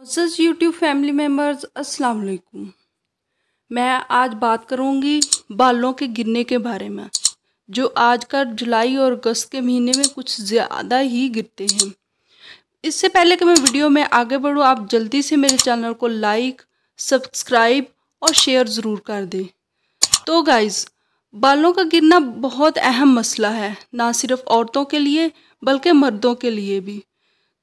मोअज़्ज़ज़ YouTube family members, अस्सलाम वालेकुम। मैं आज बात करूंगी बालों के गिरने के बारे में, जो आजकल जुलाई और अगस्त के महीने में कुछ ज़्यादा ही गिरते हैं। इससे पहले कि मैं वीडियो में आगे बढ़ूँ, आप जल्दी से मेरे चैनल को लाइक, सब्सक्राइब और शेयर ज़रूर कर दें। तो गाइज़, बालों का गिरना बहुत अहम मसला है, ना सिर्फ औरतों के लिए बल्कि मर्दों के लिए भी।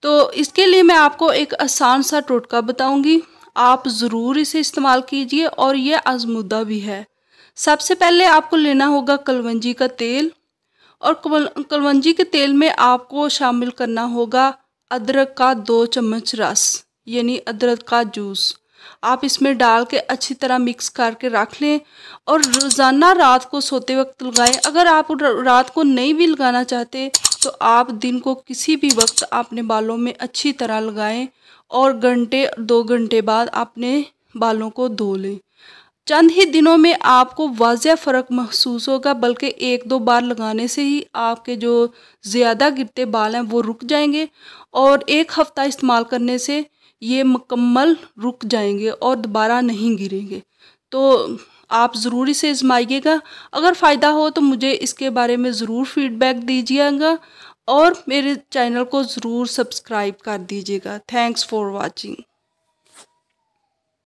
तो इसके लिए मैं आपको एक आसान सा टोटका बताऊंगी, आप ज़रूर इसे इस्तेमाल कीजिए और ये आजमुदा भी है। सबसे पहले आपको लेना होगा कलवंजी का तेल, और कलवंजी के तेल में आपको शामिल करना होगा अदरक का 2 चम्मच रस, यानी अदरक का जूस। आप इसमें डाल के अच्छी तरह मिक्स करके रख लें और रोज़ाना रात को सोते वक्त लगाएं। अगर आप रात को नहीं भी लगाना चाहते तो आप दिन को किसी भी वक्त अपने बालों में अच्छी तरह लगाएं और घंटे 2 घंटे बाद अपने बालों को धो लें। चंद ही दिनों में आपको वाज़ह फ़र्क महसूस होगा, बल्कि 1-2 बार लगाने से ही आपके जो ज़्यादा गिरते बाल हैं वो रुक जाएंगे और 1 हफ़्ता इस्तेमाल करने से ये मुकम्मल रुक जाएंगे और दोबारा नहीं गिरेंगे। तो आप ज़रूर इसे आजमाइएगा। अगर फ़ायदा हो तो मुझे इसके बारे में ज़रूर फीडबैक दीजिएगा और मेरे चैनल को ज़रूर सब्सक्राइब कर दीजिएगा। Thanks for watching.